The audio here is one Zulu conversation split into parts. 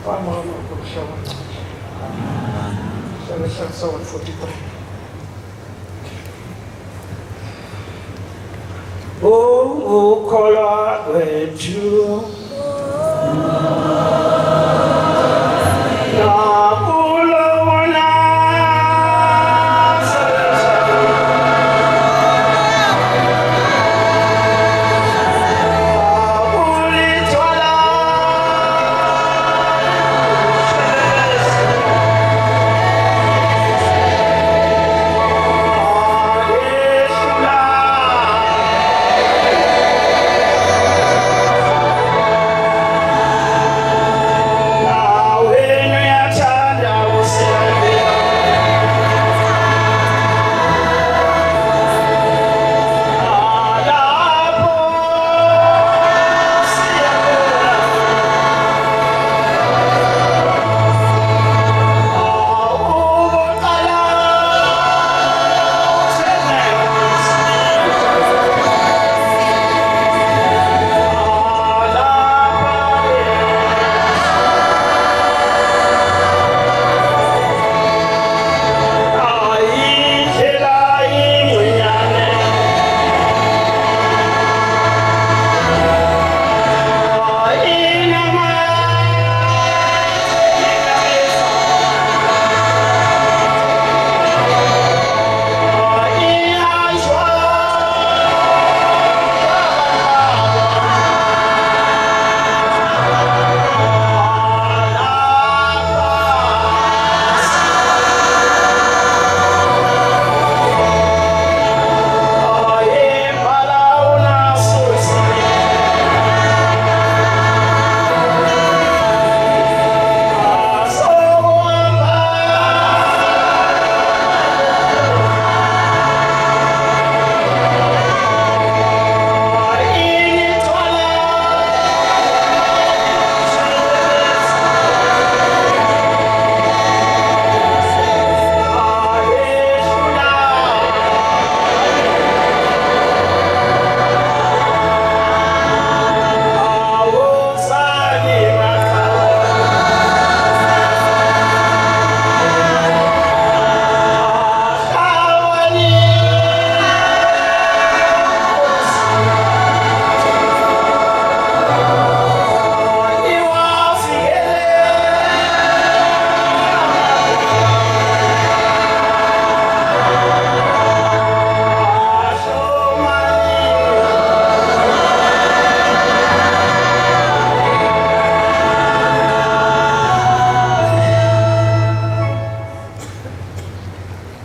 Wamama ukushawa. Sawa 43. Oh, ukholwa kwethu.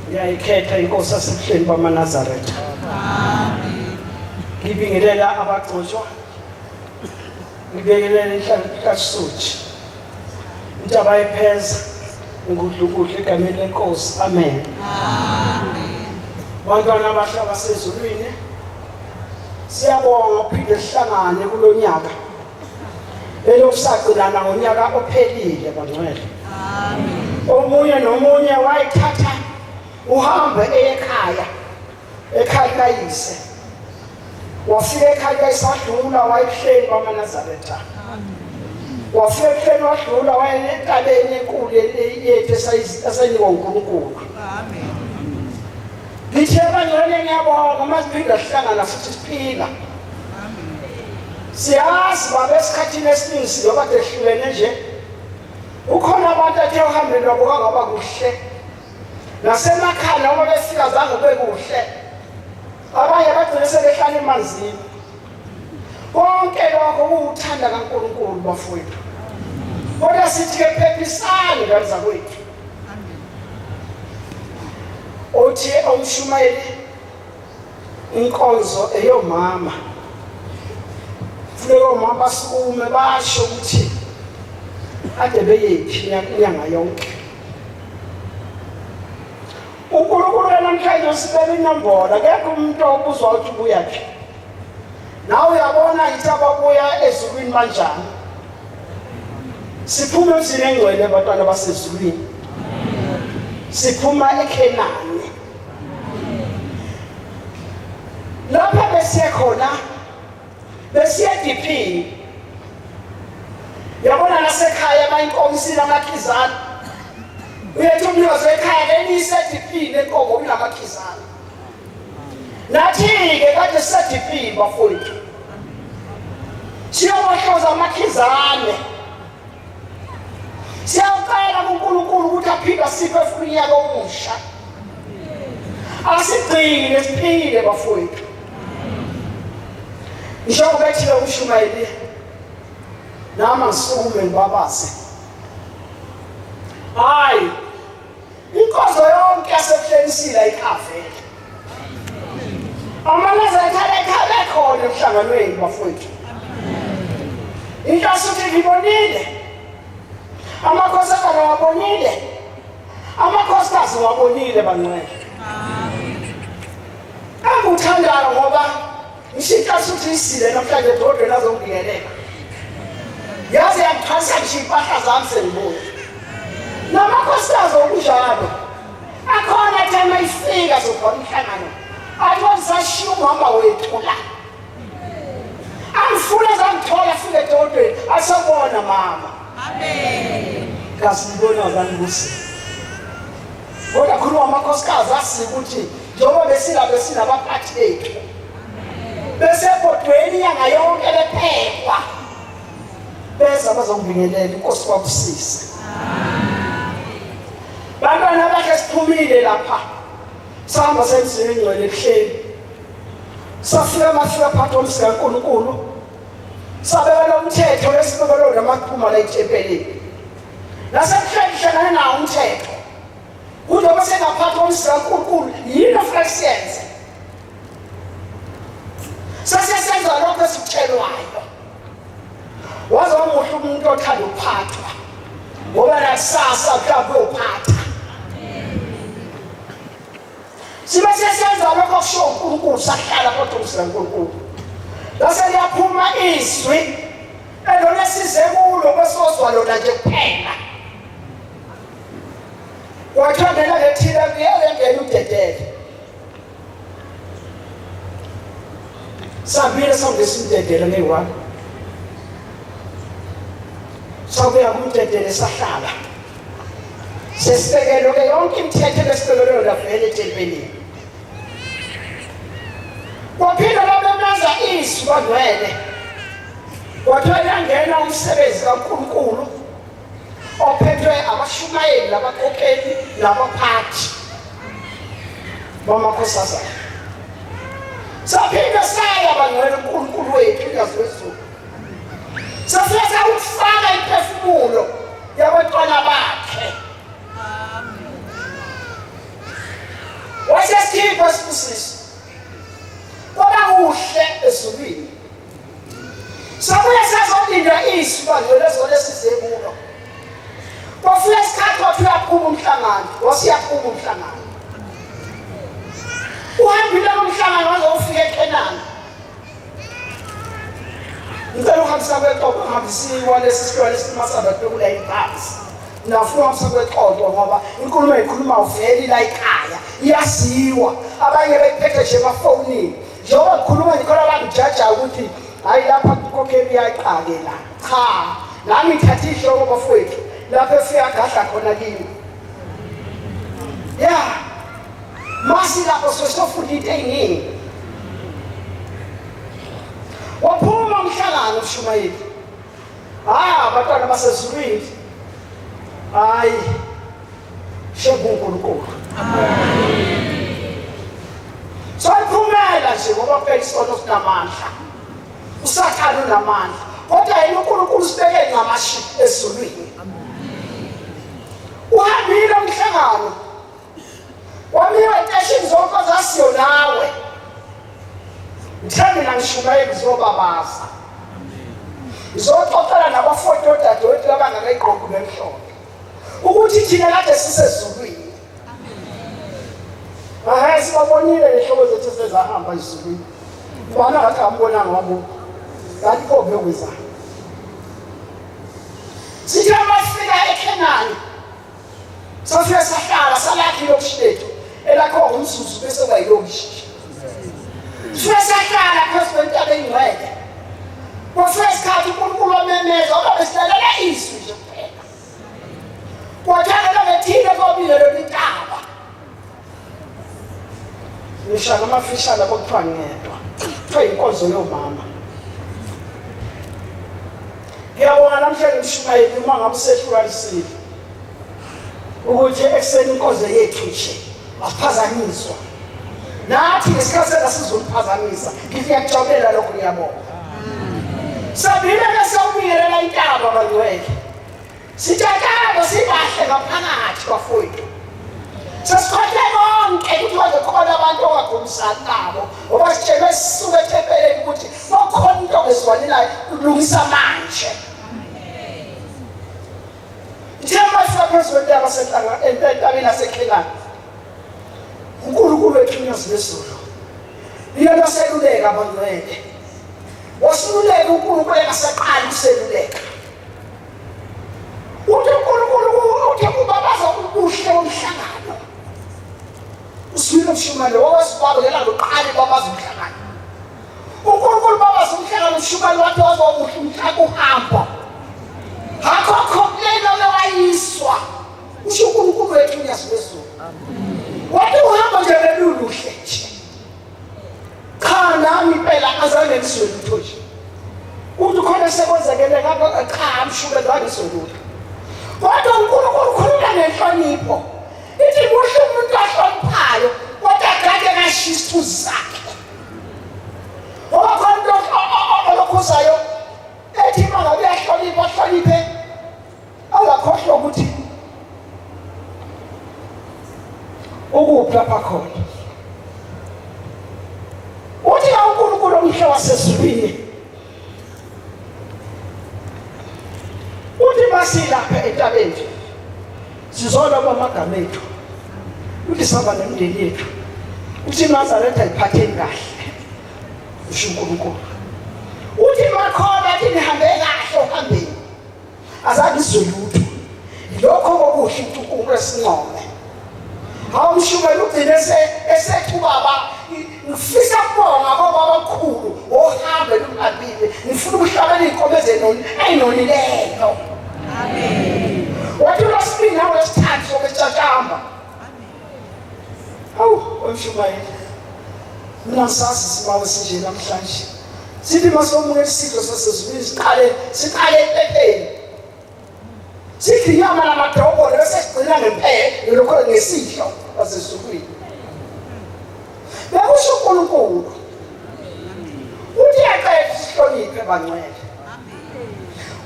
Ngiyayikhetha inkosi yasebuhleni bamaNazaretha. Amen. Ngibingelela abagcotshwa. Ngibingelela inhlangano kaSuthi. Intaba yepheza ngudlukuhle egameni lenkosi. Amen. Amen. Bantwana abahlala sezulwini. Siyabonga ukuphinde sihlangane kulonyaka. Elosagcinana ngonyaka ophelile bangcwele. Amen. Omunye nomunye wayithatha uhambe ekhaya kayise. Wafika ekhaya kayisadlula wayihleli bamaNazaretha. Wafika ekhaya wadlula wayentabeni enkulu yethu esayinikwa uNkulunkulu. Amen. Ngithe bangcwele ngiyabonga masiphinda sihlangana futhi siphila. Amen. Siyazi babesikhathini esiningi sizoba dehlulene nje. Ukhona abantu athe uhambeni lwabo kangaba kuhle. Nasemakhaya noma befika zange bekuhle. Abanye bagcina sebehlala emanzini. Konke lokho ukuthanda kaNkulunkulu bafowethu. Kodwa sithi ke phephisani ngani zakwethu. Othi umshumayeli inkonzo eyomama. Funeka omama basukume basho ukuthi ade beyephi inyanga yonke. uNkulunkulu namhlanje usibeka inombolo akekho umuntu obuzwa ukuthi ubuyaphi. Nawe uyabona ithi ababuya ezulwini kanjani. Siphuma emzini engcwele abantwana basezulwini. Siphuma eKhenani. Lapha besiye khona besiye DP. Yabona nasekhaya la inkomo isila amakhizana uyethi umnikazi ekhaya leniyisedipini enkomo unamakhizana nathi-ke kade sisedipini bafowethu siyawahloza amakhizane siyawucela kuNkulunkulu ukuthi aphinde asiphe futhi unyaka omusha asigcine siphile bafowethu njengoba bethile uMshumayeli nami ngisukume ngibabaze hayi inkozo yonke yasebuhlenisile ayikhavele amanazarethane ekhale khona emhlanganweni bafowethu into asuthi ngibonile amakhosana wabonile amakhosikazi wabonile bangcwele anguthandayo ngoba ngishintsha asuthi isile namhlanje edodweni azongibingelela yaze yangiphasa ngisho impahla zami sengibona namakhosikazi okunjalo akhona thema ifika zokhona umhlangano athi wazisashiya umama wethu la angifuna zangithola fika edodweni asabona mama amen kasibona zangusi kodwa khuluma amakhosikazi asika ukuthi njengoba besinabaphathi bethu besebhodweni inyanga yonke bephekwa beza bazongibingelela inkosi kwabusisa bantwana abahle siphumile lapha sihamba semzini engcwele ebuhleni safika mafika phakathi komsi kaNkulunkulu sabekela umthetho lesibekelo namaphuma la etempeleni nasebuhleni hlangana nawo umthetho kuzobe sengaphakathi komsi kaNkulunkulu yini ofuna siyenze sasiyenza lokho esikutshelwayo waze wamuhle umuntu othanda ukuphathwa ngoba nakusasa mhlawumbe uyophatha sibe siyenza lokho kusho uNkulunkulu sahlala kodwa uNkulunkulu lase liyaphuma izwi elona size kulo kwesozwa lona nje kuphela wathandela lethina ngiyengena udedele sabile samdesidedele ngeyi-1 sabuya kumdedele sahlala sesibekelo-ke yonke imithetho lesibekelo lavela etempeleni kwaphinda babemenza izwi bangcwele kwathiwa yangena umsebenzi kaNkulunkulu ophethwe abashumayeli labakhokheli labaphathi bamakhosazana saphinda saya bangcwele uNkulunkulu wethu ingazi wezulu safika sawufaka iphefumulo yabantwana bakhe wasesikhipha sibusiso kwaba kuhle ezulwini sabuye sazolinda izwi bangcwele ezolesize kulo kwafika isikhathi wathi uyaphuma umhlangano wasiyaphuma umhlangano uhambile umhlangano wazofika eKhenani ngicela uhambisa kweqoqo uhambisiwa lesi sikole esimasaba bekula iphansi nafuna uhambisa kweqoqo ngoba inkulumo eyikhuluma uveli la ekhaya iyaziwa abanye bephethe nje emafonini njengoba kukhuluma nikhona abangijaja ukuthi hayi lapha kukokheli yayiqake la cha nami ngithatha ihloko bafowethu lapho efika gadla khona kimi ya masi lapho sesofunda into eyiningi waphuma umhlangano uMshumayeli abantwana basezulwini hayi shebu uNkulunkulu soyiphumela nje ngoba phela isono sinamandla usathana unamandla kodwa yena uNkulunkulu sibeke ngamashi ezulwini uhambile umhlangano wamiwe eteshini zonke zasiyo nawe ngithanda ngishumayeli zobabaza ngizoxoxela nabafowethu odadewethu abangakayiqoqi nemhlophe ukuthi thina kade sisezulwini hayi sibabonile lehlobo zethu sezahamba ezulwini ubana ngathi ambonanga wabo kanti kobe kwenzani sithe masifika eKhenani safika sahlala salakhi ilokishi lethu elakho umzuzu bese kwayilokishi sahlala phezu kwentaba engcwele kwafika isikhathi uNkulunkulu wamemeza oba besilalela izwi nje kuphela abafishane abokuthiwa ngedwa kuthiwa inkonzo yomama. Ngiyabonga namhlanje uMshumayeli uma ngabe usehlukanisile ukuthi ekuseni inkonzo yethu nje asiphazanyiswa. Nathi ngesikhathi sizoliphazamisa. Ngiyakujabulela lokho ngiyabonga. Sabile besawubingelela intaba bangcwele. Sithatha sibahle ngaphakathi kwafowethu. Sesikhothe konke ukuthi wayekhona abantu ongagumisani nabo. Ngoba sitshele sisuke ethempeleni ukuthi kukhona into ezwanelayo kulungisa manje. Njema siyaphezulu yabasenhlanga entabeni yaseKhelani. uNkulunkulu wethu uNyazizulu. Yena seluleka abangcwele. Wasiluleka uNkulunkulu engasaqali useluleka. Uthi uNkulunkulu uthi kubabaza ubuhle bomhlangano. Usibile uMshumayeli owasibabela loqala babaza umhlangano. uNkulunkulu babaza umhlangano uMshumayeli wathi wazobuhle umhlangano uhamba. Hakho lelo wayiswa. Usho uNkulunkulu wethu uNyazizulu. Wathi uhamba nje leluluhle nje. Cha nami phela azange ngiswele nje. Uthi khona sekwenzekele ngakho cha Mshumayeli wangisoluka. Kodwa uNkulunkulu ukhuluma ngenhlonipho. Ithi muhle umuntu ahloniphayo kodwa kade kashisa uzakhe. Ngoba khona olokhuzayo ethi mangabe ahloniphe akakhohlwa ukuthi ukuphi lapha khona. Uthi uNkulunkulu omhle wasezulwini. Uthi masilapha entabeni sizona kwamagama ethu. Uthi saba nemindeni yethu. Uthi iNazaretha iphatheni kahle. Usho uNkulunkulu. Uthi makhona athi nihambe kahle ohambeni. Azange izolutho. Lokho okuhle uNkulunkulu esincome. Hawu Mshumayeli ugcine esethi ubaba ngifisa ukubonga ngoba abakhulu ohambe lumbabile ngifuna ukuhlabela inkomo ezenoni ayinonileyo. Amen. Wathi uSibini nawe lesithathu sokutshatshamba. Hawu Mshumayeli. Mina sazi sibawe sinje namhlanje. Sithi masomunye isidlo sasezulwini siqale empepeni. Sithi nyama namadokolo bese sigcina ngemphe lokho ngesidlo sasezulwini. Bekusho uNkulunkulu. Uthi aqede isihloniphe bangcwele.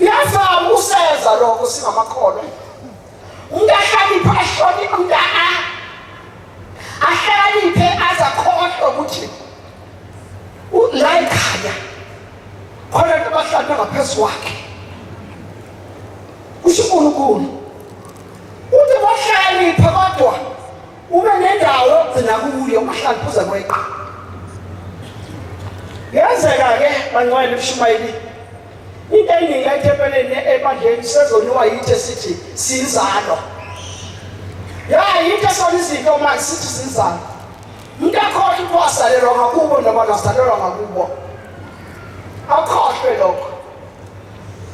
Uyafama useza lokho singamakholwa. Ungahlonipha ahloniphe umntana. Ahloniphe azakhohlwa ukuthi la ekhaya khona abantu abahlala ngaphezulu kwakhe. Kusho uNkulunkulu. Uthi bahloniphe kodwa ube nendawo yokugcina kuyo umhlangiphuza kweqa. Yenzeka ke bangcwele uMshumayeli. Into eyiningi ethempeleni ebandleni sezoniwa yithi sithi sinzalo. Yithi esonizinto manje sithi sinzalo. Umuntu akhohle ukwasalelwa ngakubo noma nasalelwa ngakubo. Akhohle lokho.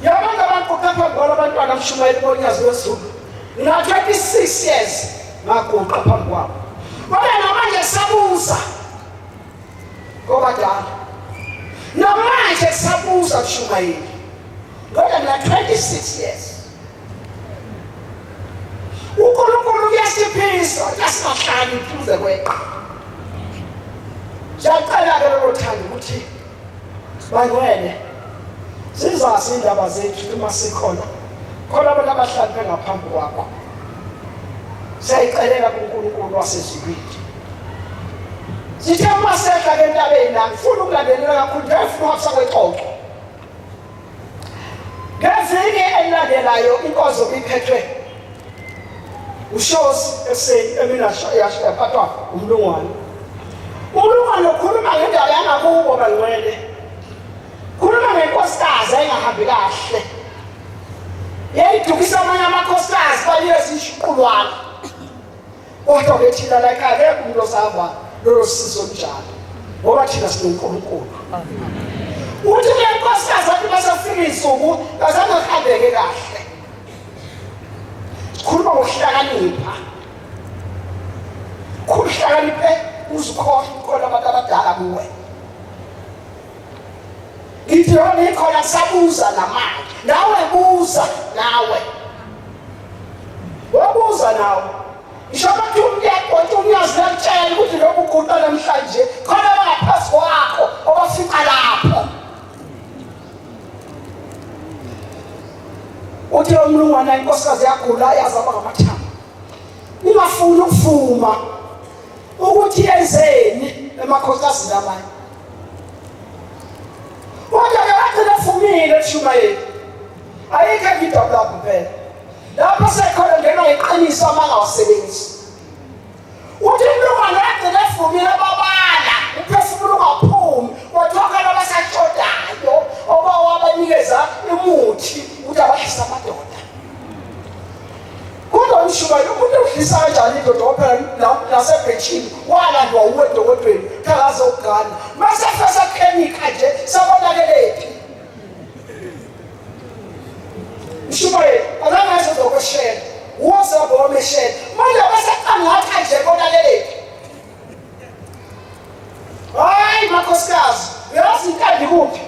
Yabantu abaqoqapha ngoba abantwana uMshumayeli boNyazizulu. Na 26 years ngaguqa phambi kwabo. Kodwa namanje sabuza. Ngoba dala. Namanje sabuza uMshumayeli. Kodwa na 26 years. uNkulunkulu uyasiphisa asikahlali phuze kweqa. Siyacela ke lokuthanda ukuthi bangcwele sizazi indaba zethu uma sikhona. Khona abantu abahlala ngaphambi kwakho. Siyayicelela kuNkulunkulu wasezulwini. Sithe uma sehla ke entabeni la ngifuna ukulandelela kakhulu ngifuna ukuhamba kwexoxo. Ngezike elandelayo inkonzo iphethwe uShosi eseni eminasha yaphathwa umlungwane. Umlungwane ukhuluma ngendaba yangakubo bangcwele. Khuluma ngenkosikazi engahambi kahle. Yayidukisa amanye amakhosikazi bayeza ishuqulwana. Kodwa ke thina la ekhaya umuntu osaba lolo sizo njalo. Ngoba thina sinoNkulunkulu. Uthi le nkosikazi athi basafika insuku kazange khambeke kahle. Khuluma ngokuhlakanipha. Kuhlakaniphe uzukhohlwa abantu abadala kuwe. Ngithi yona ikhona sabuza namanje. Nawe buza nawe. Wabuza nawe. Ngisho bathi umntu unyazi lakutshela ukuthi lokhu kuqala namhlanje khona bangaphansi kwakho obafica lapho. Uthi umlungwana inkosikazi yagula yazaba ngamathamba. Ingafuni ukuvuma ukuthi yenzeni emakhosazini amanye. Kodwa ke wathi ufumile Shumayeli. Ayikho ngidabula kuphela. Lapho sekhona ngena iqiniso amangawasebenzisi. Uthi umlungwana wagcina efumile babala uphefumulo ungaphumi wathoka nabasashodayo obawabanikeza imuthi ukuthi abahlisa amadoda. Kodwa uShumayeli umuntu udlisa kanjani indoda phela nasebhechini walandwa uwedokotweni khalazo ugana mase fesa klinika nje sabonakelepi. Shumayeli alangaze zokushela woza bomeshela manje baseqangatha nje bonakelepi. Hayi makhosikazi uyazi inkandi kuphi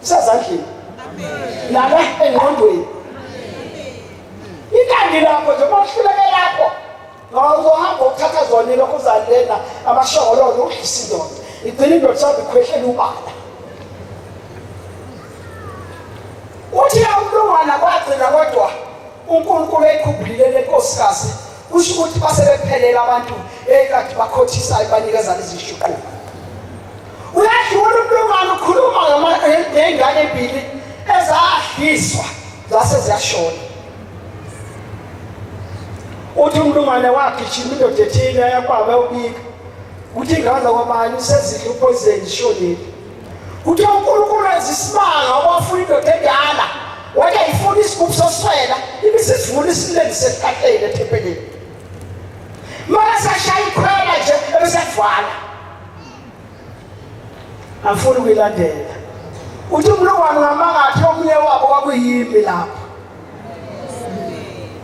isazandleni nala engqondweni inkandi lapho nje mahluleke lapho ngawuzohamba ukuthatha zona lokho uzalena amashokolo nokuhlisile igcina indoda sabe ikhwehlela ubala. Uthi umlungwana kwagcina kodwa uNkulunkulu eyikhubulile lenkosikazi kusho ukuthi basebephelela abantu ekade bakhothisa ibanikeza lezi shuqu. Uyadlula umlungwana ukhuluma ngengane ezimbili ezahliswa zase ziyashona. Uthi umlungwana wagijima indoda ethile yakwaba ubika uthi ingaza kwabani sezidla upoison ishonile. Uthi uNkulunkulu ezisimanga wafuna indoda endala wathi ayifuna isigubhu soswela ibisivula isilendi sesiqaqele ethempelini. Mase shaya ikhwela nje ebesevala. Afuna ukuyilandela. Uthi umlungwana ngamangathi omunye wabo kwakuyimi lapho.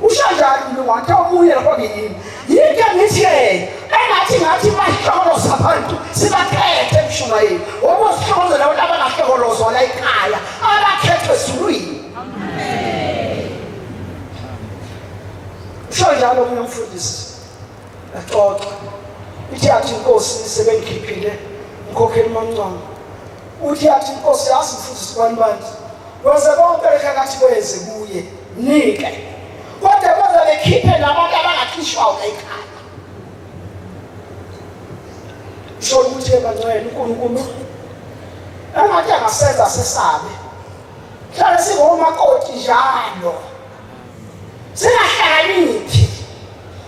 Ushanjani umlungwana omunye lapho kwakuyimi. Yike ngithi engathi mahlobo zabantu sibakhethe eMshumayeli. Obosihlobo labo abangahlolozwa la ekhaya abakhethwe ezulwini. Amen. Ushanjani omunye umfundisi. Axoxa. Ithi athi inkosi sebengikhiphile ukhokhela uMancane. Uthi athi inkosi yazi mfundisi bantu. Wenze konke lekathi kwenze kuye nike. Kodwa baza bekhiphe nabantu abangakhishwa la ekhaya. Sho ukuthi ebangcwele uNkulunkulu engathi angasenza sesabe. Hlala singomakoti njalo. Singahlakaniphi.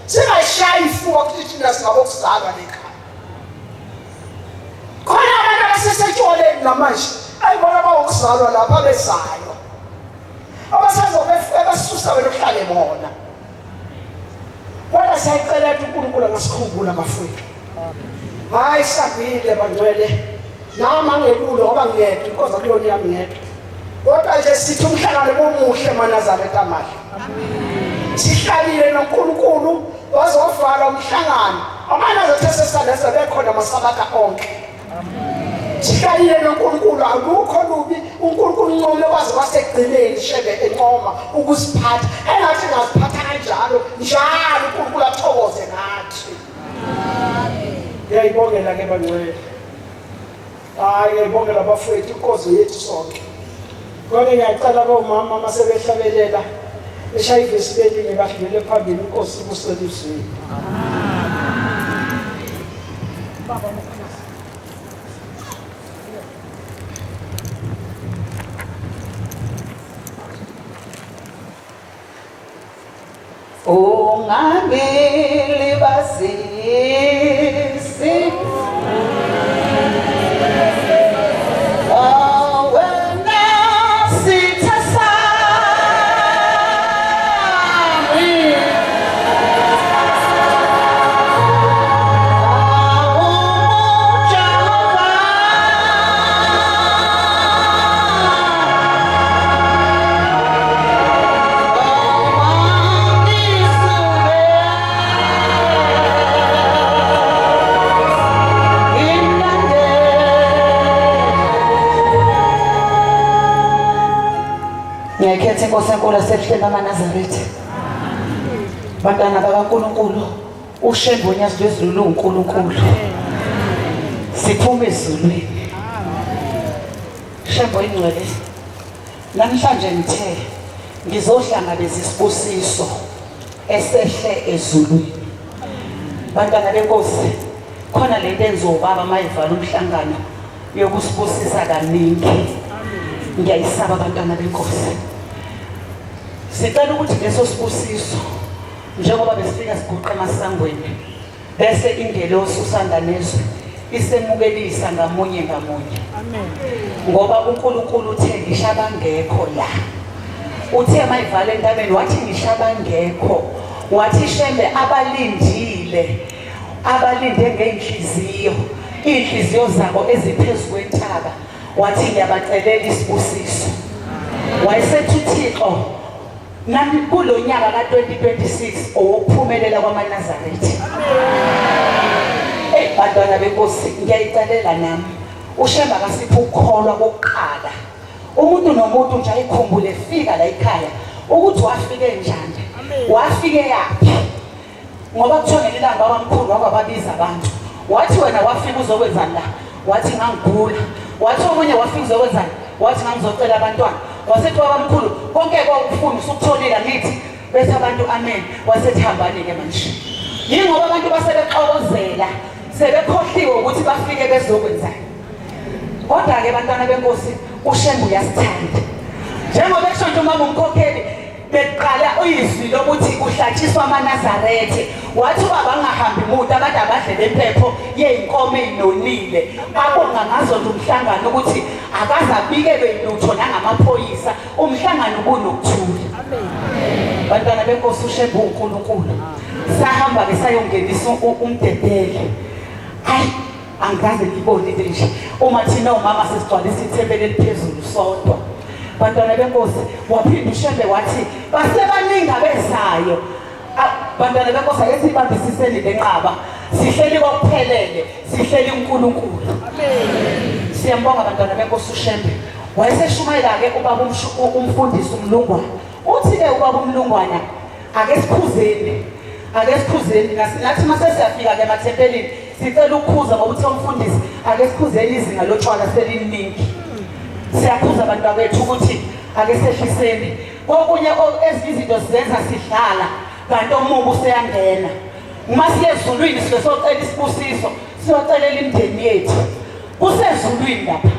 Singashayi ifuwa ukuthi thina singabokuzalwa lekhaya. Khona abantu abasesetshole namanje ayibona bawukuzalwa lapha bezayo. Abasazobefika basusa belokuhlale bona. Kodwa siyacela ukuthi uNkulunkulu angasikhumbula bafowethu. Hayi sabile bangcwele nama ngelulo ngoba ngiyedwa inkosi akuyona yami ngedwa. Kodwa nje sithi umhlangano bomuhle eManazareth amahle. Amen. Sihlalile noNkulunkulu wazovala umhlangano. AmaNazareth sesandesa bekhona amasabatha onke. Amen. Sihlalile noNkulunkulu akukho lubi uNkulunkulu uncome waze wasegcineni shebe enqoma ukusiphatha. Engathi ngaziphatha kanjalo njalo uNkulunkulu athokoze ngathi. Amen. Ngiyayibongela ke bangcwele. Hayi ngiyayibongela bafowethu inkosi yethu sonke. Kodwa ngiyacela bomama masebehlabelela eshaya ivesibeli ngibadlule phambili inkosi kuseliswe. Baba ungamili basisi Inkosi enkulu asehleni amaNazaretha. Bantwana bakaNkulunkulu, uShembe uNyazi lwezulu uNkulunkulu. Siphuma ezulwini. Shembe ingcwele. Namhlanje ngithe ngizohlangabeza isibusiso esehle ezulwini. Bantwana benkosi, khona lento enzobaba mayivala umhlangano yokusibusisa kaningi. Ngiyayisaba abantwana benkosi. Sicela ukuthi leso sibusiso njengoba besifika siguqe emasangweni bese ingelosi usanda nezwe isemukelisa ngamunye ngamunye. Amen. Ngoba uNkulunkulu uthe ngisho abangekho la. Uthe mayivala entabeni wathi ngisho abangekho. Wathi Shembe abalinde ngeenhliziyo, inhliziyo zabo eziphezulu kwentaba. Wathi ngiyabacelela isibusiso. Wayesethi uThixo nami kulo nyaka ka2026 owuphumelela kwaManazaretha. Bantwana benkosi, ngiyayicelela nami uShembe akasipha ukukholwa kokuqala. Umuntu nomuntu nje ayikhumbule fika la ekhaya ukuthi wafike njani, wafike yaphi. Ngoba kuthonela ilanga wamkhulu wababiza abantu. Wathi wena wafika uzokwenzani la? Wathi ngangigula. Wathi omunye wafika uzokwenzani? Wathi ngangizocela abantwana. Wasethi wabamkhulu konke kokufuna usukutholile ngithi bese abantu amen. Wasethi hambani ke manje. Yingoba abantu basebexokozela sebekhohliwe ukuthi bafike bezokwenzani. Kodwa ke bantwana benkosi uShembe uyasithanda. Njengoba eshonto umama umkhokheli beqala izwi lokuthi uhlatshiswa amaNazaretha. Wathi ubaba angahambi umuntu abantu abadle bempepho yeinkomo ezinonile. Abonga ngazo umhlangano ukuthi akazabikele lutho nangamaphoyisa. Umhlangano kunokuthula. Amen. Bantwana benkosi uShembe uNkulunkulu. Sahamba ke sayongenisa umdedele. Hayi angaze ngibone nje uma thina umama sesigcwalisa ithempeli eliphezulu sodwa. Bantwana benkosi waphinda uShembe wathi basebaningi abezayo. Bantwana benkosi ayesibambisiseni lenqaba sihleli kokuphelele sihleli uNkulunkulu. Amen. Siyambonga bantwana benkosi uShembe. Wayeseshumayela ke ubaba umfundisi uMlungwana. Uthi ke ubaba uMlungwana ake sikhuzeni nathi mase siyafika ke emathempelini sicela ukukhuza ngoba uthi umfundisi ake sikhuzeni izinga lotshwala seliningi. Siyakhuza abantu bethu ukuthi ake sehliseni kokunye ezizinto sizenza sidlala kanti omubu useyangena. Uma siyezulwini siyocela isibusiso siyocelela imindeni yethu kusezulwini lapha.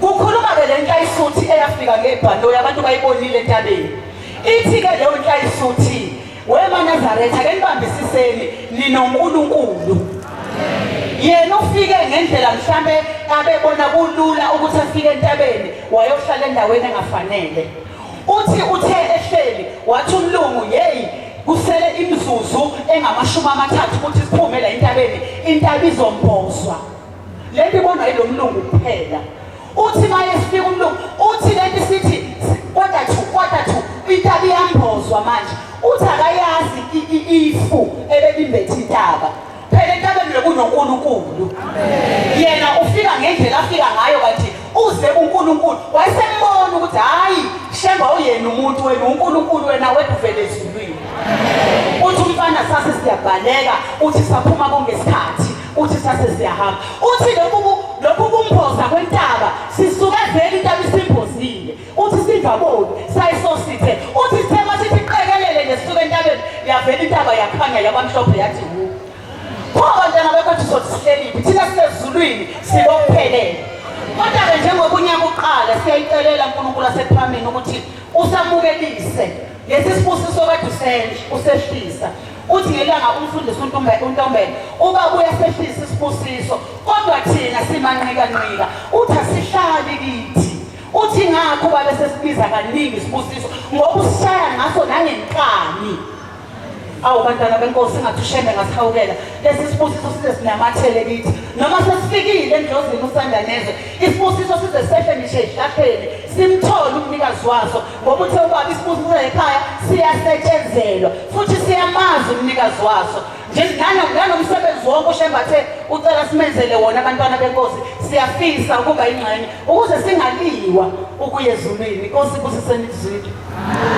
Kukhuluma ke le nhlayisuthi eyafika ngebhando abantu bayibonile entabeni. Ithi ke leyo nhlayisuthi weManazaretha ake nibambisiseni ninoNkulunkulu. Yena ufike ngendlela mhlambe abebona kulula ukuthi afike entabeni wayohlala endaweni engafanele. Uthi uthe ehleli wathi umlungu hey kusele imizuzu engamashumi amathathu ukuthi siphume la entabeni intaba izombozwa. Lento ibonwa yilo mlungu kuphela. Uthi maye sifika umlungu uthi lento sithi kwata thu intaba iyambozwa manje. Uthi akayazi ifu ebelimbethe intaba. Phela entabeni lokunoNkulunkulu. Amen. Yena ufika ngendlela afika ngayo kanti uze uNkulunkulu wayesembona ukuthi hayi Shembe uyena umuntu wena uNkulunkulu wena wethu vele ezulwini. Uthi umfana sase siyabhaleka uthi saphuma kongesikhathi uthi sase siyahamba. Uthi lokhu kumphoza kwentaba sisuka vele intaba isimbozile. Uthi singaboni sayisosithe. Uthi sithema sithi qekelele nesisuka entabeni yavela intaba yakhanya yabamhlophe yathi hu. Abantwana bekwethu sokuhleliphi thina sisezulwini sikophelele. Kodwa ke njengoba unyaka uqala siyayicelela uNkulunkulu asephambili ukuthi usamukelise lesi sibusiso kade usehlisa. Uthi ngelanga umfundisi uNtombela ubabuya sehlisa isibusiso kodwa thina simanqika. Uthi asihlali kithi. Uthi ngakho babe sesibiza kaningi isibusiso ngoba usishaya ngaso nangenkani. Awu bantwana benkosi ngathi uShembe ngasihawukela lesi sibusiso size sinamathele kithi noma sesifikile endlozini usanda nezwe isibusiso size sehle ngisho ehlapheni simthole umnikazi waso ngoba uthe ubaba isibusiso ekhaya siyasetshenzelwa futhi siyamazi umnikazi waso nje nanomsebenzi wonke uShembe athe ucela simenzele wona abantwana benkosi siyafisa ukuba ingxenye ukuze singaliwa ukuya ezulwini. Inkosi ibusiseni izwi. Amen.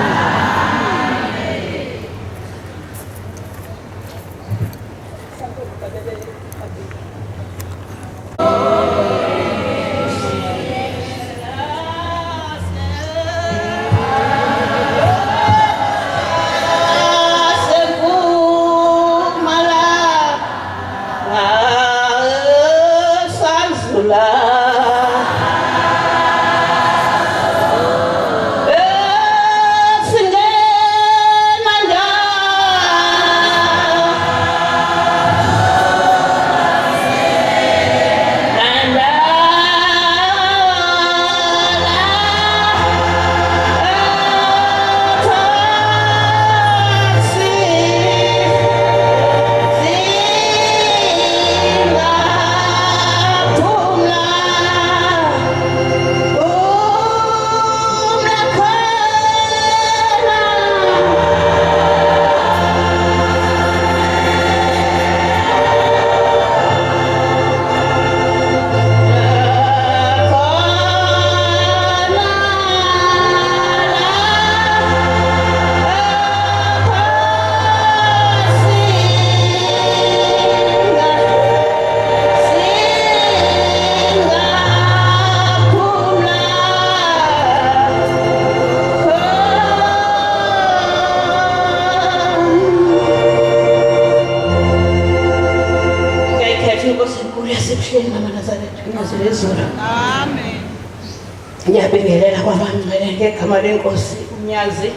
Ngiyabingelela kwabangcwele ngegama lenkosi uMnyazi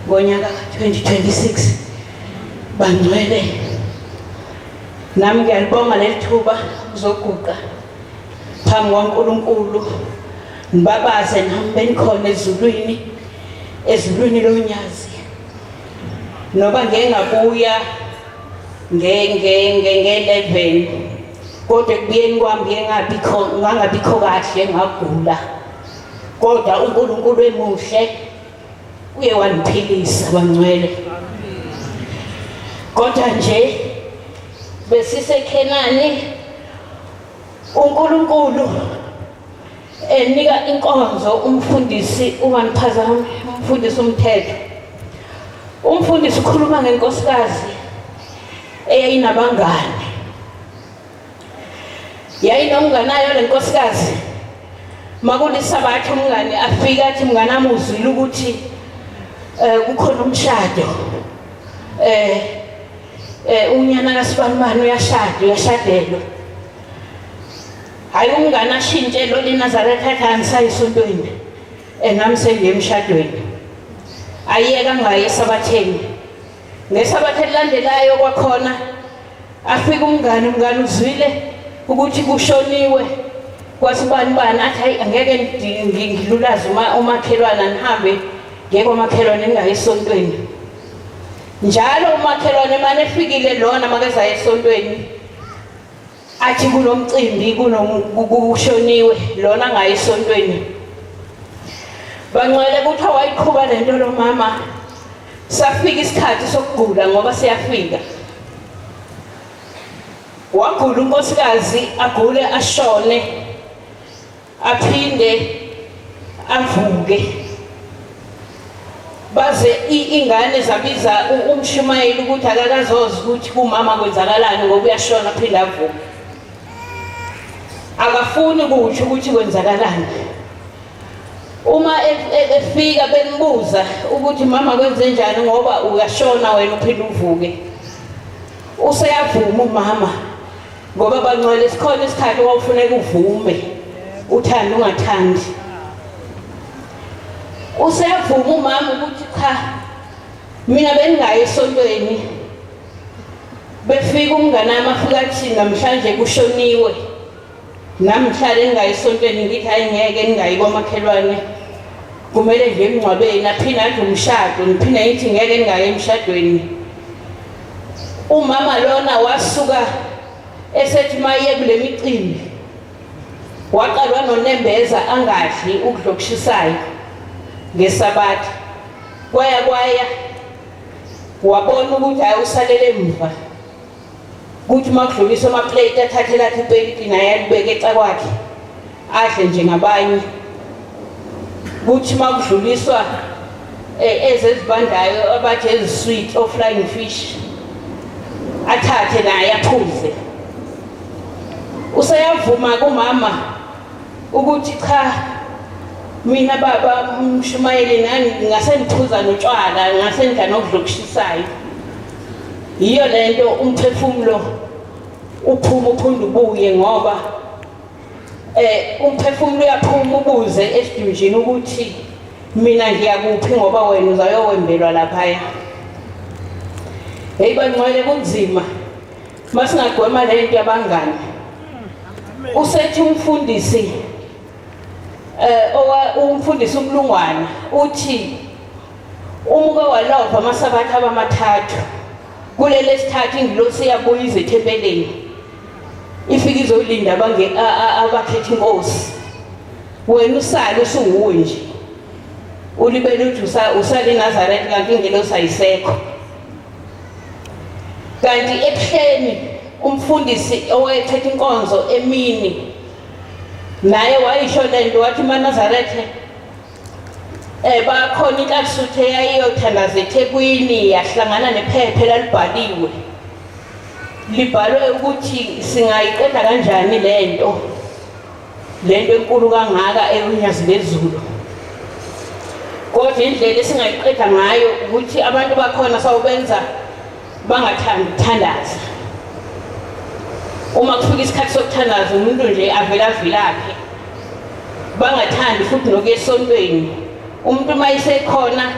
ngonyaka ka-2026 bangcwele nami ngiyalibonga leli thuba kuzoguqa phambi kwaNkulunkulu nibabaze nami benikhona ezulwini loNyazi noba ngengabuya nge-11 kodwa ekubuyeni kwami ngangabikho kahle ngagula kodwa uNkulunkulu emuhle uye wangiphilisa bangcwele kodwa nje besiseKhenani uNkulunkulu enika inkonzo umfundisi uManiphazame umfundisi umthetho umfundisi ukhuluma ngenkosikazi eyayinabangani yayinomnganayo lenkosikazi makulisabatha umngane afika athi mnganami uzwile ukuthi kukhona umshado unyana kaSibanibani uyashadelwa hayi umngane ashintshe lo leNazaretha athi angisayisontweni nami sengiye emshadweni ayeka ngaye esabatheni ngesabathe elilandelayo kwakhona afika umngane uzwile ukuthi kushoniwe kwaSibanibani athi hayi angeke ngilulaze umakhelwana nihambe ngeke umakhelwane ningayisontweni njalo umakhelwane manje efikile lona makeza esontweni athi kunomcimbi kushoniwe lona ngayisontweni bangcwele kuthiwa wayiqhuba lento lo mama safika isikhathi sokugula ngoba siyafika wagula unkosikazi agule ashone aphinde avuke baze ingane zabiza umshumayeli ukuthi akakazozi ukuthi kumama kwenzakalani ngoba uyashona aphinde avuke akafuni ukuthi kwenzakalani uma efika benibuza ukuthi mama kwenze njani ngoba uyashona wena uphinde uvuke useyavuma umama ngoba bangcwele sikhona isikhathi wawufuneka uvume uthanda ungathandi useyavuma umama ukuthi cha mina bengayi esontweni befika umnganami afika athi namhlanje kushoniwe namhlanje ningayi esontweni ngithi hayi ngeke ningayi kwamakhelwane kumele nje emngcwabeni aphinde athi umshado niphinde ngithi ngeke ningayi emshadweni umama lona wasuka esethi maye kule micimbi waqalwa noNembeza angadli ukudla okushisayo ngesabatha kwaya wabona ukuthi hayi usalele emva kuthi makudluliswa amaplate athathe lathi iplate naye alibeke ecakwakhe adle njengabanye kuthi makudluliswa ezezibandayo abathi ezisweet or flying fish athathe naye aphuze. Useyavuma kumama ukuthi cha mina baba Mshumayeli nani ngasengiphuza notshwala ngasendla nokudlokushisayo. Iyo lento umphefumulo uphuma uphinde ubuye ngoba umphefumulo uyaphuma ubuze esidunjini ukuthi mina ngiyakuphi ngoba wena uzayowembelwa laphaya. Hey bangcwele kunzima masingagwema lento yabangani. Usethi umfundisi umfundisi uMlungwana uthi umuke walova amasabatha abamathathu kulele sithathu ingilosi yabuya izethempeleni ifika izolinda abakhetha inkosi wena usale usunguwe nje ulibele uthi usale eNazaretha kanti ingilosi ayisekho. Kanti ebuhleni umfundisi owayethetha inkonzo emini naye wayisho lento wathi eNazaretha bakhona inhlasuthe yayiyothandaza eThekwini yahlangana nephepha lalibhaliwe libhalwe ukuthi singayiqeda kanjani lento enkulu kangaka eunyazi lezulu. Kodwa indlela esingayiqeda ngayo ukuthi abantu bakhona sawubenza bangathandi ukuthandaza. Uma kufika isikhathi sokuthandaza umuntu nje avelaphi bangathandi futhi nokuya esontweni. Umuntu mayisekhona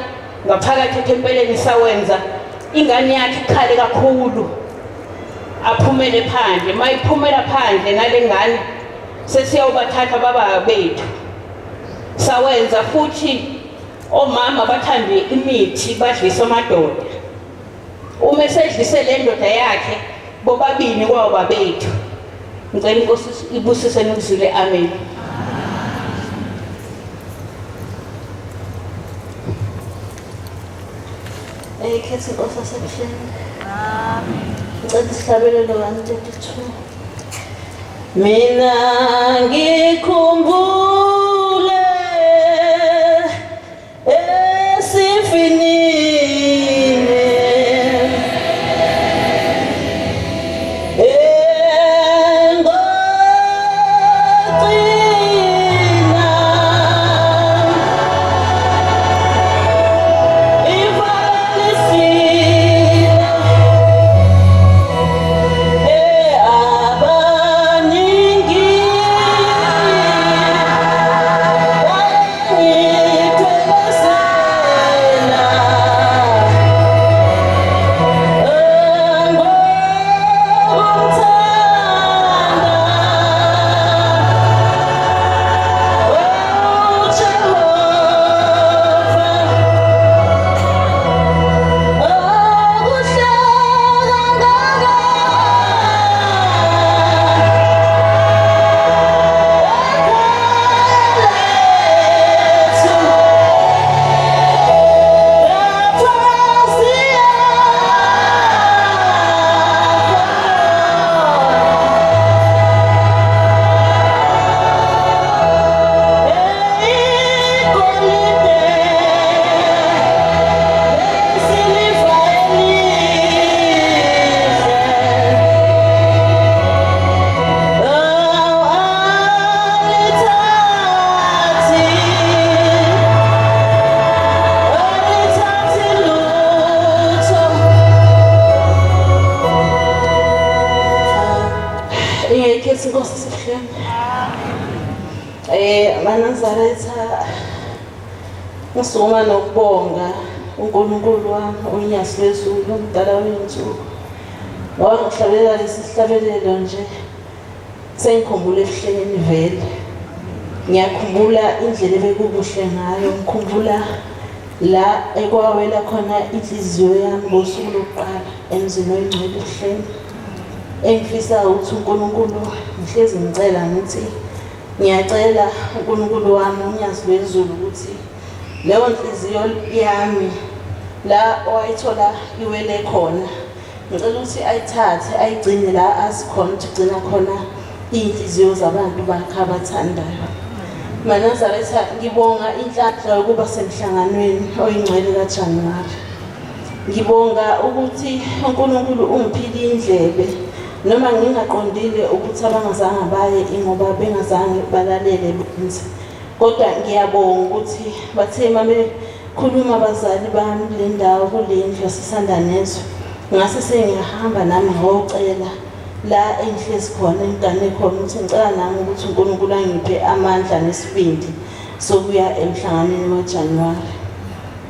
ngaphakathi ethempeleni sawenza ingane yakhe ikhale kakhulu aphumele phandle mayiphumela phandle nalengane sesiyobathatha baba bethu sawenza futhi omama bathande imithi badlisa amadoda. Uma esedlise le ndoda yakhe bobabini kwabo babethu. Ngicela inkosi ibusise nizule amen. Khethe inkosi yasebuhleni. Amen. Ngicela isihlabelelo 132. Mina ngikhumbule esifinile Nazaretha ngisoma nokubonga uNkulunkulu wami uNyasi lwezulu umdala wenzuku. Ngoba ngihlabelela lesi sihlabelelo nje sengikhumbula ebuhleni vele. Ngiyakhumbula indlela ebekubuhle ngayo, ngikhumbula la ekwawela khona inhliziyo yami ngosuku lokuqala emzini oyingcwele ebuhleni. Engifisa ukuthi uNkulunkulu ngihlezi ngicela ngithi ngiyacela uNkulunkulu wami uNyasi lwezulu ukuthi leyo nhliziyo yami la owayithola iwele khona ngicela ukuthi ayithathe ayigcine la asikhona ukugcina khona inhliziyo zabantu bakhe abathandayo. Manazaretha ngibonga inhlanhla yokuba semhlanganweni oyingcwele kaJanuwari. Ngibonga ukuthi uNkulunkulu ungiphile indlebe noma ngingaqondile ukuthi abangazange baye ingoba bengazange balalele benze. Kodwa ngiyabonga ukuthi bathe mame khuluma abazali bami le ndawo kule ndlu yasisanda nezwe. Ngase sengiyahamba nami ngocela la engihlezi khona ingane khona ukuthi ngicela nami ukuthi uNkulunkulu angiphe amandla nesibindi sokuya emhlanganweni kaJanuwari.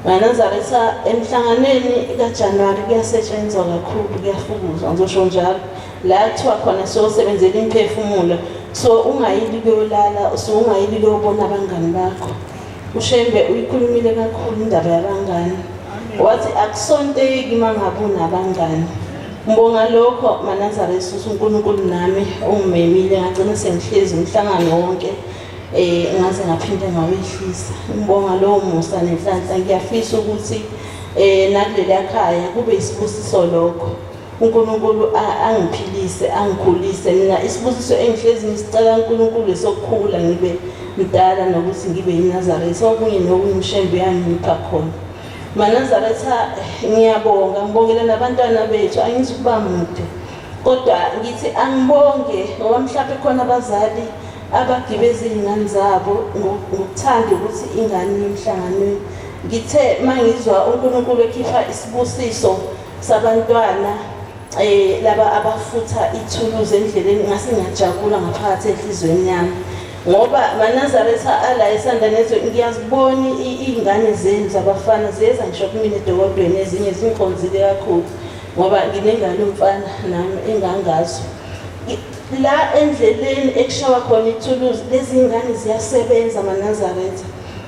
Manazaretha emhlanganweni kaJanuwari kuyasetshenzwa kakhulu, kuyafukuzwa ngizosho njalo. La kuthiwa khona siyosebenzela imphefumulo, so ungayili kuyolala, so ungayili kuyobona abangani bakho. uShembe uyikhulumile kakhulu indaba yabangani. Wathi akusonteki mangabe unabangani. Ngibonga lokho Manazaretha uNkulunkulu nami ungimemile ngagcina sengihlezi umhlangano wonke ngaze ngaphinde ngawehlisa. Ngibonga lo musa nenhlanhla, ngiyafisa ukuthi nakuleli ekhaya kube isibusiso lokho. uNkulunkulu angiphilise, angikhulise. Mina isibusiso engihlezi ngisicela uNkulunkulu esokukhula ngibe mdala nokuthi ngibe yiNazaretha, okunye nokunye uShembe uyangipha khona. Manazaretha ngiyabonga, ngibongela nabantwana bethu, angizukuba mude. Kodwa ngithi angibonge ngoba mhlawumbe khona abazali abagibeza izingane zabo ngokuthanda ukuthi ingane emhlanganweni. Ngithe mangizwa uNkulunkulu ekhipha isibusiso sabantwana laba abafutha ithuluzi endleleni ngase ngiyajabula ngaphakathi enhlizweni yami. Ngoba Manazaretha ala esanda nezwe ngiyazibona izingane zenu zabafana zeza ngisho kumina edokodweni ezinye zinkonzile kakhulu ngoba nginengane umfana nami engangazo. La endleleni ekushawa khona ithuluzi lezi ingane ziyasebenza Manazaretha.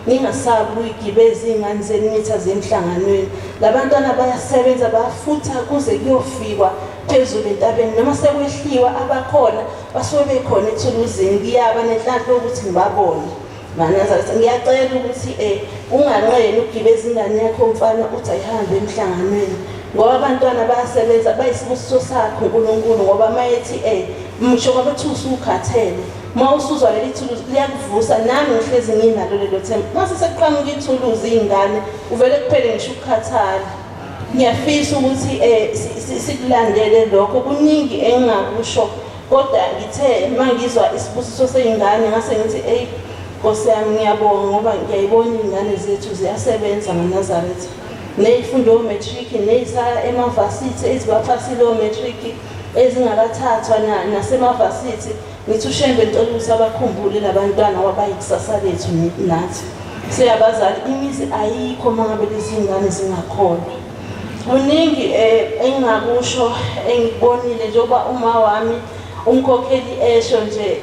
Ningasabi ukugibeza izingane zenimitha zemhlanganweni. Labantwana bayasebenza bafutha kuze kuyofikwa phezulu entabeni noma sekwehliwa abakhona basuke bekhona ethuluzini. Ngiyaba nenhlanhla ukuthi ngibabone. Manazaretha ngiyacela ukuthi unganqeni ukugibeza ingane yakho umfana uthi ayihambe emhlanganweni ngoba abantwana bayasebenza bayisibusiso sakho uNkulunkulu ngoba mayethi msho kwabethu usukhathele mawusuzwa leli thuluzi liyakuvusa nami ngihlezi nginalo lelo themba mase sekuqhamuka ithuluzi izingane uvele kuphele ngisho ukukhathala. Ngiyafisa ukuthi sikulandele lokho kuningi engingakusho kodwa ngithe mangizwa isibusiso sezingane ngase ngithi Nkosi yami ngiyabonga ngoba ngiyayibona izingane zethu ziyasebenza Manazaretha. Neyifundo matric neyisa emavasithi ezibaphasile matric ezingakathathwa nasemavasithi. Ngithi uShembe ngicela ukuthi abakhumbule labantwana wabayikusasa lethu nathi. Siyabazali imizi ayikho mangabe lezi ingane zingakhona. Kuningi engingakusho engibonile njengoba uma wami umkhokheli esho nje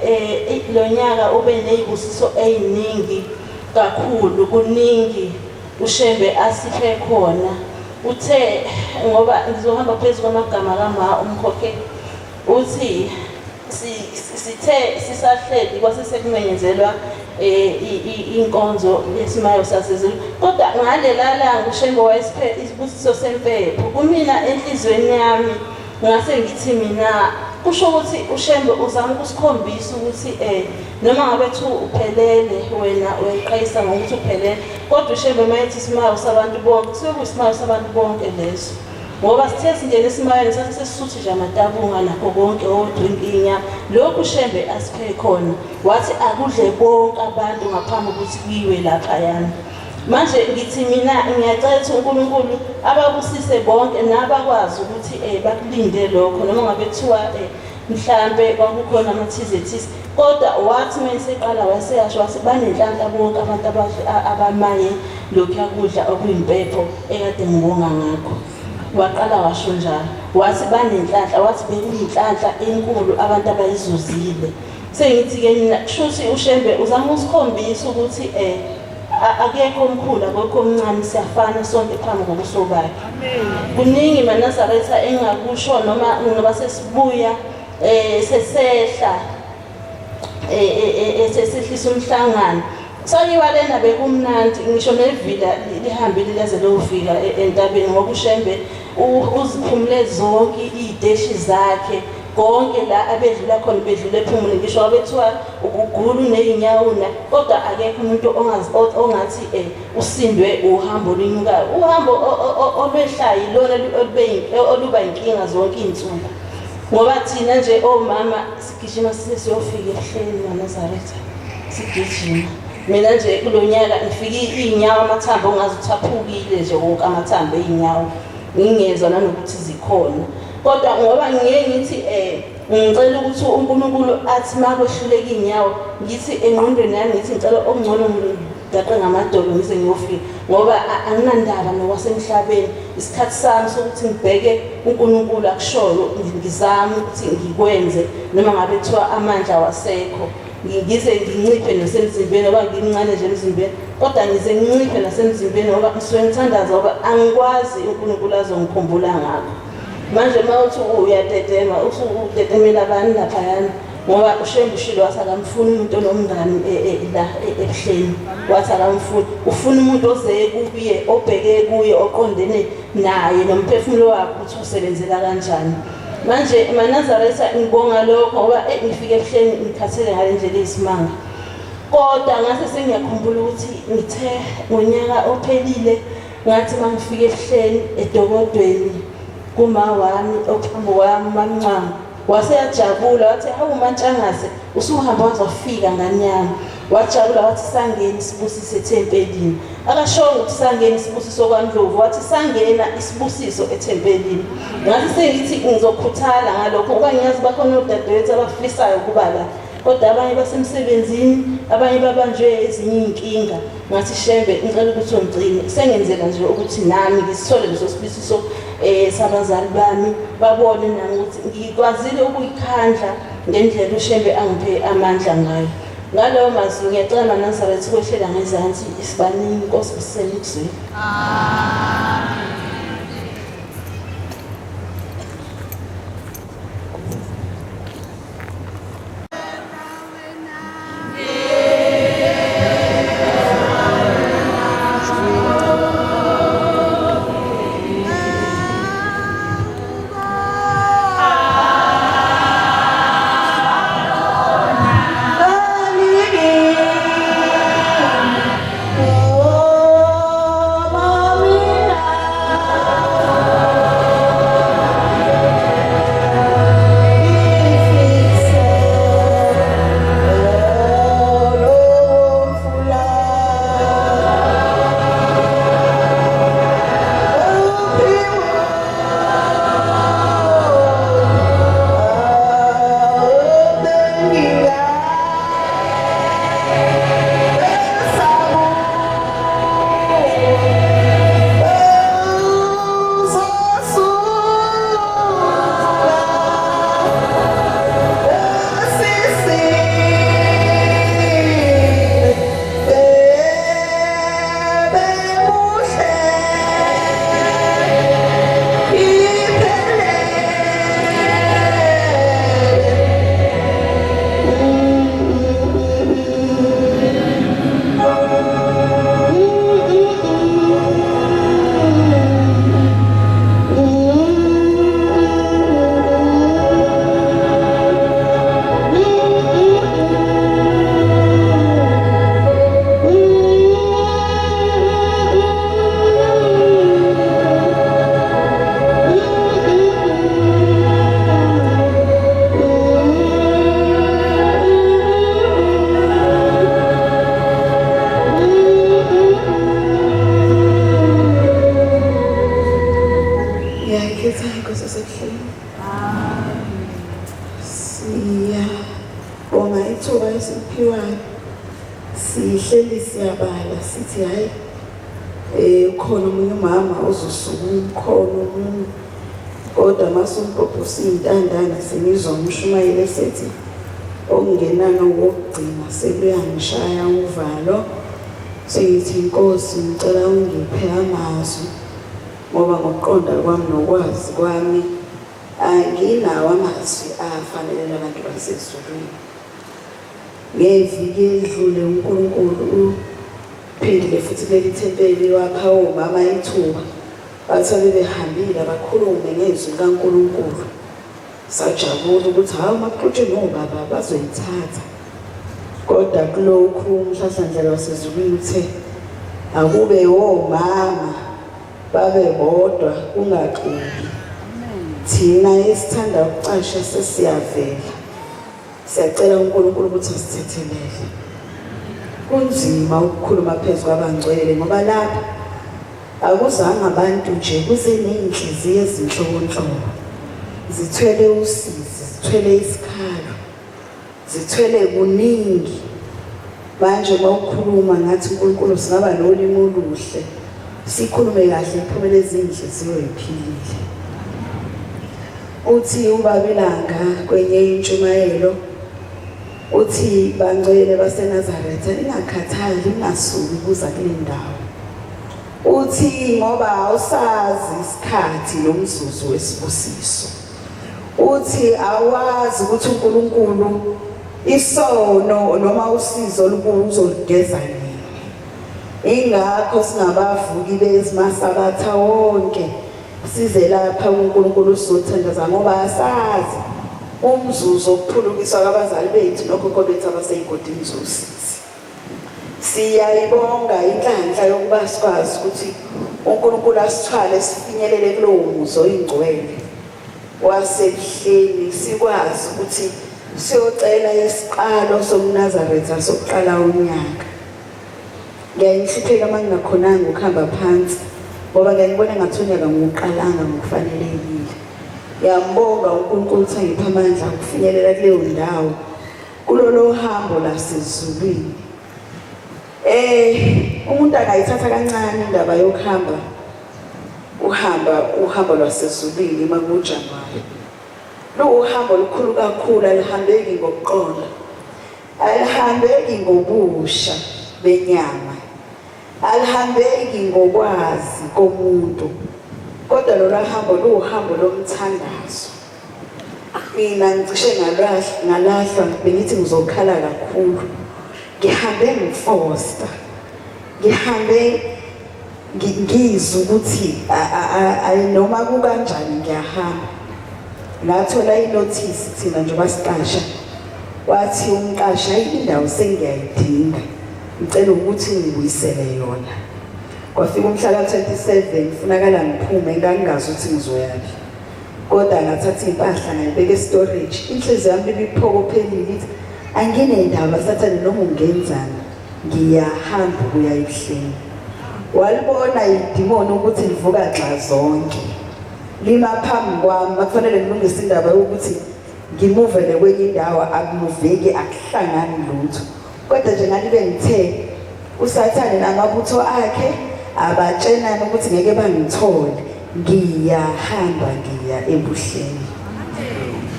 lo nyaka ube nezibusiso eziningi kakhulu kuningi uShembe asiphe khona. Uthe ngoba ngizohamba phezulu kwamagama kama umkhokheli uthi sithe sisahleli kwase sekumenyezelwa inkonzo yesimayo sasezulu kodwa ngalela langa uShembe wayesiphe isibusiso sempepho kumina enhlizweni yami. Ngase ngithi mina kusho ukuthi uShembe uzama ukusikhombisa ukuthi noma ngabe thu uphelele wena uyayiqayisa ngokuthi uphelele kodwa uShembe mayethi isimayo sabantu bonke kusimayo sabantu bonke leso ngoba sithe singene esimayeni sathi sesisuthi nje amatabunga nakho konke odrinkinya lokhu uShembe asiphe khona wathi akudle bonke abantu ngaphambi ukuthi kuyiwe lapha yana. Manje ngithi mina ngiyacela ukuthi uNkulunkulu ababusise bonke nabakwazi ukuthi bakulinde lokho noma ngabe kuthiwa mhlambe kwakukhona amathizethisi kodwa wathi mayeseqala waseyasho wathi banenhlanhla bonke abantu abamaye lokhu yakudla okuyimpepho ekade ngibonga ngakho. Waqala washo njalo wathi banenhlanhla wathi bekuyinhlanhla enkulu abantu abayizuzile. Sengithi ke mina kushuthi uShembe uzama usikhombisa ukuthi akekho omkhulu akekho omncane siyafana sonke phambi kobuso bakhe. Kuningi Manazaretha engakusho noma ngoba sesibuya sesehla sesehlisa umhlangano. Sayiwa lena bekumnandi ngisho nevila lihambile laze lofika entabeni ngoba uShembe uziphumule zonke izideshi zakhe konke la abedlula khona bedlule ephumule ngisho abethiwa ukugula uney'nyawo kodwa akekho umuntu ongathi usindwe uhambo olunyukayo. Uhambo olwehlayo ilona oluba inkinga zonke iy'nsuku, ngoba thina nje omama sigijima siyofika ebuhleni kaNazaretha sigijima. Mina nje kulo nyaka ngifike iy'nyawo amathambo ongaze uthaphukile nje wonke amathambo ey'nyawo, ngingezwa nanokuthi zikhona. Kodwa ngoba ngiye ngithi ngicela ukuthi uNkulunkulu athi makwehluleka iy'nyawo, ngithi engqondweni yami ngithi ngicela okungcono ngidaqe ngamadolo ngize ngiyofika, ngoba anginandaba nokwasemhlabeni. Isikhathi sami sokuthi ngibheke uNkulunkulu akushoyo ngizame ukuthi ngikwenze, noma ngabe kuthiwa amandla wasekho. Ngize nginciphe nasemzimbeni ngoba ngincane nje emzimbeni, kodwa ngize nginciphe nasemzimbeni ngoba ngisuke ngithandaza ngoba angikwazi uNkulunkulu azongikhumbula ngakho. Manje mawuthi uyadedema usudetemela abantu laphayana, ngoba uShembe ushilo wathi akamfuni umuntu onomngani la ebuhleni, wathi akamfuni, ufuna umuntu ozeye kuye, obheke kuye, oqondene naye nomphefumulo wakhe ukuthi usebenzela kanjani. Manje maNazaretha ngibonga lokho ngoba ngifike ebuhleni ngikhathele ngale ndlela eyisimanga, kodwa ngase sengiyakhumbula ukuthi ngithe ngonyaka ophelile ngathi mangifike ebuhleni edokodweni kuma wami ophambo wami uMancane waseyajabula wathi hawu Mantshangase usuhamba wazofika nganyama. Wajabula wathi sangena isibusiso ethempelini, akashongo ukuthi sangena isibusiso kwaNdlovu, wathi sangena isibusiso ethempelini. Ngathi sengithi ngizokhuthala ngalokho ngoba ngiyazi bakhona odadewethu abafisayo ukuba la, kodwa abanye basemsebenzini, abanye babanjwe ezinye iy'nkinga. Ngathi Shembe ngicela ukuthi ungigcine, sengenzela nje ukuthi nami ngisithole leso sibusiso sabazali bami, babone nami ukuthi ngikwazile ukuyikhandla ngendlela uShembe angiphe amandla ngayo. Ngalowo mazwi ngiyacela maNazaretha ukwehlela ngezansi isibaningi, Nkosi busisele ukuzwela. sihleli siyabala sithi hayi ukhona umunye umama uzosuka umkhono umunye, kodwa masumpophosa iy'ntandane semizwa umshumayeli esethi okungenana wokugcina sekuyangishaya uvalo. Sengithi Nkosi ngicela ungiphe amazwi ngoba ngokuqonda kwami nokwazi kwami anginawo amazwi afanele abantu basezulwini. Ngeviki edlule uNkulunkulu uphindile futhi leli thempeli wapha omama ithuba bathi bebehambile bakhulume ngezwi kaNkulunkulu. sajabula ukuthi hawu maqhutshwe nobaba bazoyithatha. Kodwa kulokhu umhlahlandlela wasezulwini uthe akube omama babe bodwa kungaxubi. Thina esithanda ukucasha sesiyavela. Siyacela uNkulunkulu ukuthi asithethelele. Kunzima ukukhuluma phezulu kwabangcwele ngoba lapha akuzange abantu nje kuze nezinhliziyo ezinhlobonhlobo. Zithwele usizi, zithwele isikhalo, zithwele kuningi. Manje mawukhuluma ngathi uNkulunkulu singaba nolimi oluhle. Sikhulume kahle iphumele ezinhliziyo eziphilile. Uthi uBabilanga kwenye intshumayelo uthi bangcwele baseNazaretha ningakhathali ningasuki kuza kule ndawo. Uthi ngoba awusazi isikhathi nomzuzu wesibusiso. Uthi awazi ukuthi uNkulunkulu isono noma usizo lukuzolugeza nini. Ingakho singabavuki bezimasabatha wonke size lapha uNkulunkulu usizothandaza ngoba asazi umzuzu okuphulukiswa kwabazali bethu nokhokho bethu abaseyigodini zosizi. Siyayibonga inhlanhla yokuba sikwazi ukuthi uNkulunkulu asithwale sifinyelele kulowo muzo oyingcwele wasebuhleni, sikwazi ukuthi siyocela isiqalo somNazaretha sokuqala unyaka. Ngiyayihlupheka mangingakhonanga ukuhamba phansi ngoba ngiyibona ngathi unyaka ngokuqalanga ngokufanelekile. Ngiyambonga uNkulunkulu ukuthi angiphe amandla okufinyelela kuleyo ndawo kulolo hambo lasezulwini. Umuntu angayithatha kancane indaba yokuhamba uhambo lwasezulwini makuJanuwari. Lo uhambo lukhulu kakhulu, alihambeki ngokuqonda, alihambeki ngobusha benyama, alihambeki ngokwazi komuntu, kodwa lolu hambo luhambo lomthandazo. Mina ngicishe ngalahlwa bengithi ngizokhala kakhulu. Ngihambe ngifosta, ngihambe ngizwe ukuthi noma kukanjani ngiyahamba. Ngathola inothisi thina nje basiqasha, wathi umqasha indawo sengiyayidinga, ngicela ukuthi ngibuyisele yona. Kwafika umhla ka-27 kufunakala ngiphume, ngangingazi ukuthi ngizoyaphi. Kodwa ngathatha impahla ngayibeka e-storage. Inhliziyo yami ibiphokophelile ithi anginendaba Sathane noma ungenzani, ngiyahamba ukuya ebuhleni. Walibona idimoni ukuthi livuka xa zonke, lima phambi kwami, kufanele ngilungise indaba yokuthi ngimuvele kwenye indawo, akumuveki akuhlangani lutho. Kodwa nje ngalibe ngithe uSathane namabutho akhe abatshenana ukuthi ngeke bangithole, ngiyahamba ngiya ebuhleni.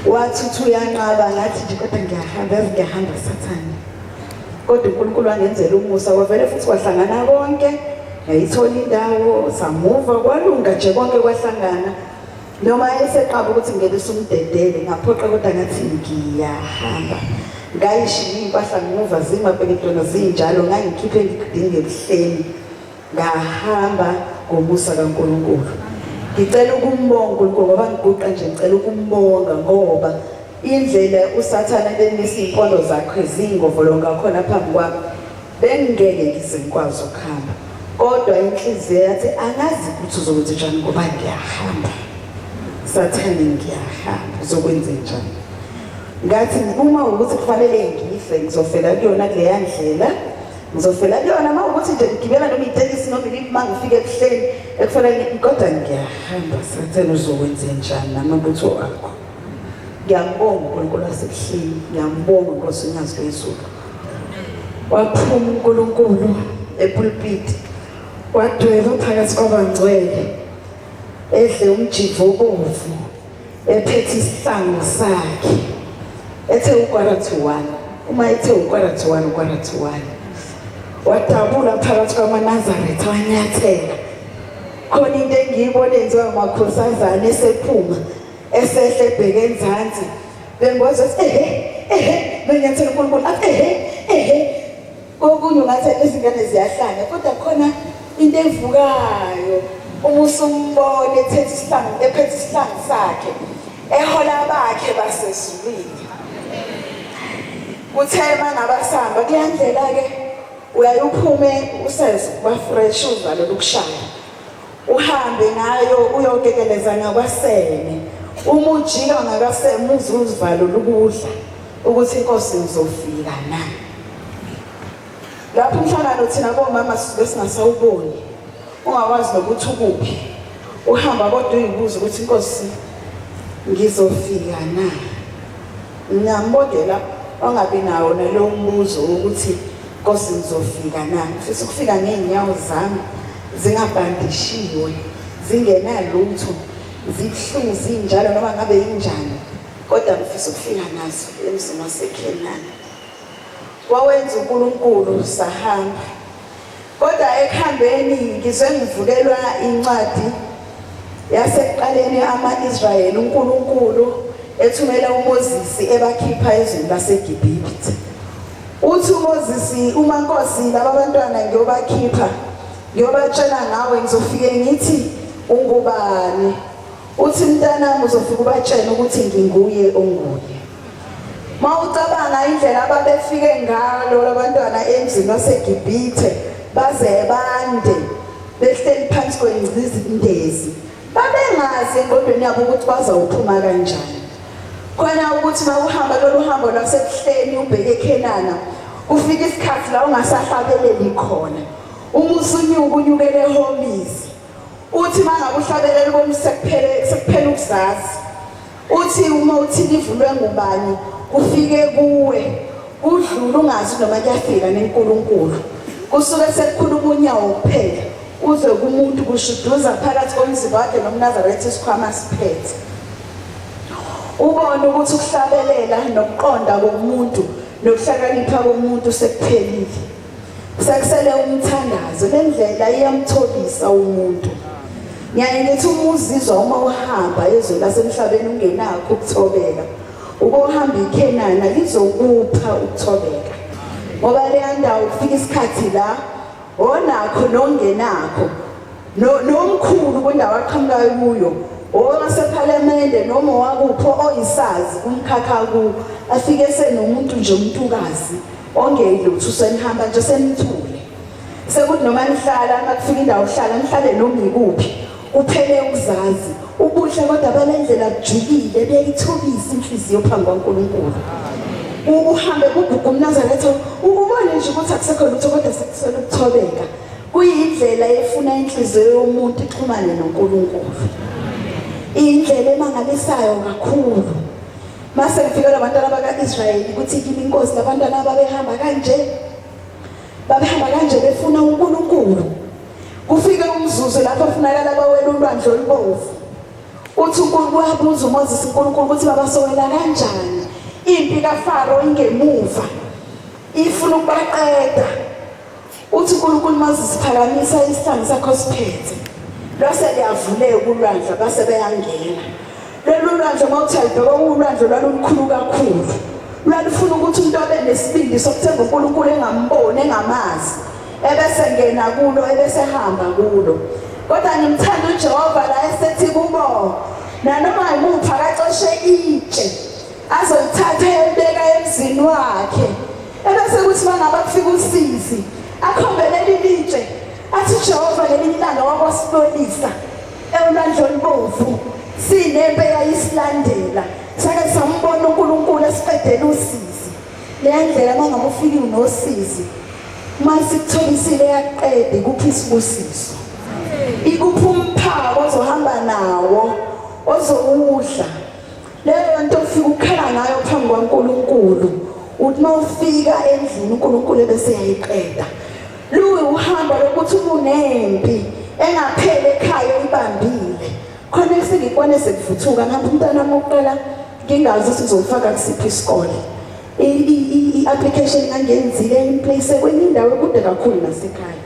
Wathi uyanqaba ngathi nje kodwa ngiyahamba Sathane. Kodwa uNkulunkulu wangenzela umusa, kwavele futhi kwahlangana konke, ngayithola indawo, samuva kwalunga nje konke kwahlangana. Noma eseqaba ukuthi ngelisa umdedele ngaphoqa, kodwa ngathi ngiyahamba. Ngayishiya impahla ngemuva zimabheketona zinjalo, ngangikhiphe ngidinge ebuhleni, ngahamba ngomusa kaNkulunkulu. Ngicela ukumbonga uNkulunkulu ngoba ngiguqa nje, ngicela ukumbonga ngoba indlela uSathane benisa impondo zakhe zingovolonga khona phambi kwami, bengeke ngize ngikwazi ukuhamba. Kodwa inhliziyo yathi angazi ukuthi uzokwenza njani ngoba ngiyahamba. Sathane ngiyahamba, uzokwenza njani? Ngathi uma ukuthi kufanele ngife, ngizofela kuyona kuleya ndlela, ngizofela kuyona uma ukuthi nje ngigibela noma itekisi noma iliphi mangifika ebuhleni ekufanele, kodwa ngiyahamba. Sathane uzokwenza njani namabutho akho? Ngiyambonga uNkulunkulu wasebuhleni, ngiyambonga Nkosi uNyazi lwezulu. Waphuma uNkulunkulu epulpit, wadweba phakathi kwabangcwele, edle umjivo obovu, ephethe isihlangu sakhe, ethe ukwarathi-1. Uma ethe ukwarathi-1, wadabula phakathi kwamaNazaretha, wanyathela. Khona into engiyibone enziwa amakhosazana esephuma, esehle ebheke enzansi, bengozwa benyathela uNkulunkulu athi kokunye ungathi izingane ziyahlanya, kodwa khona into evukayo. Uma usumbone ephethe isihlangu sakhe, ehola bakhe basezulwini. Kuthe mangabasamba kuyandlela ke uyayuphume useze kuba fresh uvalo lokushaya. Uhambe ngayo uyokekeleza ngakwasene. Uma ujika ngakaseme uzuvalo lokudla ukuthi inkosi izofika na. Lapho umhlangano thina bomama sisuke singasawuboni. Ungakwazi nokuthi ukuphi. Uhamba kodwa uyibuza ukuthi inkosi ngizofika na. Ngiyambodela ongabi nawo nalo mbuzo ukuthi inkosi ngizofika na. Mfisa ukufika ngeenyawo zami zingabhandishiwe, zingenalutho, zibuhlungu zinjalo noma ngabe injani. Kodwa mfisa ukufika nazo emzini waseKhenani. Wawenza uNkulunkulu sahamba. Kodwa ekhambeni ngizwe ngivukelwa incwadi yasekuqaleni ama-Israyeli uNkulunkulu ethumela uMoses ebakhipha ezweni laseGibhithe. Uthi uMoses uma Nkosi laba bantwana ngiyobakhipha ngiyobatshela ngawe ngizofike ngithi ungubani. Uthi mntanami uzofika ubatshela ukuthi nginguye onguye. Mawucabanga indlela ababefike ngalo labantwana emzini waseGibhithe baze bande behleli phansi kwengcindezi. Babengazi engqondweni yabo ukuthi bazawuphuma kanjani. Khona ukuthi mawuhamba lolu hambo lwasebuhleni ubheke eKhenana ufika isikhathi la ungasahlabeleli khona. Uma usunyuka unyukele eHomisi. Uthi mangabe uhlabeleli sekuphela ukuzazi. Uthi uma uthi livulwe ngubani ufike kuwe udlula ungazi noma kuyafika neNkulunkulu. Kusuke sekukhuluma unyawo kuphela uze kumuntu kushuduza phakathi komzimba wakhe nomNazaretha isikhwama siphethe. Ubone ukuthi ukuhlabelela nokuqonda komuntu nokuhlakanipha komuntu sekuphelile. Sekusele umthandazo lendlela iyamthobisa umuntu. Ngiyaye ngithi uma uzizwa uma uhamba ezwe lasemhlabeni ungenakho ukuthobeka. Ubohamba eKhenana lizokupha ukuthobeka. Ngoba leya ndawo ufika isikhathi la onakho nongenakho nomkhulu kwendawo aqhamukayo kuyo owasePhalamende noma wakupho oyisazi umkhakha ku afike senomuntu nje umuntukazi ongelutho senihamba nje senithule. Sekuthi noma nihlala makufika indawo uhlala nihlale noma ikuphi uphele ukuzazi ubuhle kodwa balendlela kujulile beyithobisa inhliziyo phambi kwaNkulunkulu. Uhambe kugugu uNazaretha ukubona nje ukuthi akusekho lutho kodwa sekusele ukuthobeka. Kuyindlela efuna inhliziyo yomuntu ixhumane noNkulunkulu. Indlela emangalisayo kakhulu. Mase kufika labantwana bakaIsrayeli ukuthi kimi inkosi labantwana babehamba kanje. Babehamba kanje befuna uNkulunkulu. Kufika umzuzu lapho kufunakala bawela ulwandle olubovu. Uthi uNkulunkulu wabuza uMoses uNkulunkulu ukuthi babasowela kanjani. Impi kaFaro ingemuva. Ifuna ukubaqeda. Uthi uNkulunkulu Moses phakamisa isihlangu sakho siphethe. Lase liyavuleka ulwandle base beyangena. Lolu lwandle mawuthi ayibheka ulwandle lwalukhulu kakhulu. Lwalufuna ukuthi umuntu abe nesibindi sokuthemba uNkulunkulu engamboni engamazi. Ebese ngena kulo ebese hamba kulo. Kodwa ngimthanda uJehova la esethi kubo nanoma yimuphi akacoshe itshe azolithatha ebeka emzini wakhe. Ebese kuthi mangabe kufika uSisi akhombelele ilitshe athi Jehova ngelinye ilanga wakwasibolisa elwandle olubovu sinempe yayisilandela sake sambona uNkulunkulu esiqedela uSisi. Le ndlela mangabe ufike unoSisi mase kutholisile yaqede kuphi isibusiso. Ikuphi umphako ozohamba nawo ozowudla. Leyo nto ufika ukhala ngayo phambi kwaNkulunkulu. Uthi mawufika endlini uNkulunkulu ebese yayiqeda. Luwe uhamba lokuthi unempi engaphele ekhaya ibambile. Khona ifike ikwane sekuvuthuka ngapha umntana wokuqala ngingazi ukuthi uzofaka kusiphi isikole. I-application ngangenzile in place kwenye indawo kude kakhulu nasekhaya.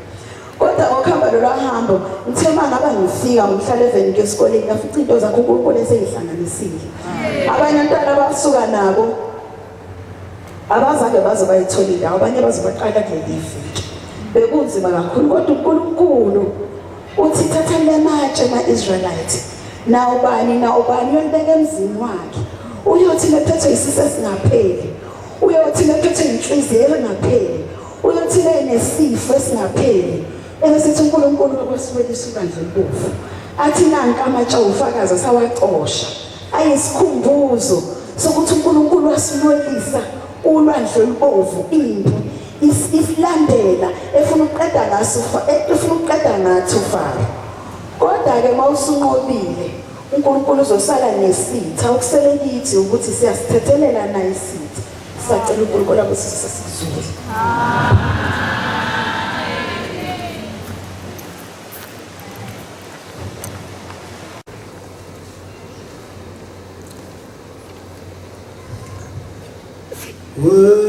Kodwa ngokuhamba lo hambo ngithe mangaba ngifika ngomhlala eveni ngesikoleni ngafica into zakho uNkulunkulu eseyihlanganisile. Abanye abantwana basuka nabo abazange baze bayithola indawo abanye bazobaqala kuleli viki. Bekunzima kakhulu kodwa uNkulunkulu uthi thatha lematshe ama-Israelites nawubani uyolibeka emzini wakhe, uyothi lephethwe isisu esingapheli, uyothi lephethwe inhliziyo engapheli, uyothi nesifo esingapheli. Sithi uNkulunkulu okwesibelisa ubandla olubovu athi nanka amatshe ufakazi asawacosha ayisikhumbuzo sokuthi uNkulunkulu wasimolisa ulwandle olubovu, impi isilandela efuna ukuqeda ngaso efuna ukuqeda nathi uFaro. Kodwa ke mawusunqobile uNkulunkulu uzosala nesitha, okusele kithi ukuthi siyasithethelela naye isitha. Sicela uNkulunkulu abusise sizule. Will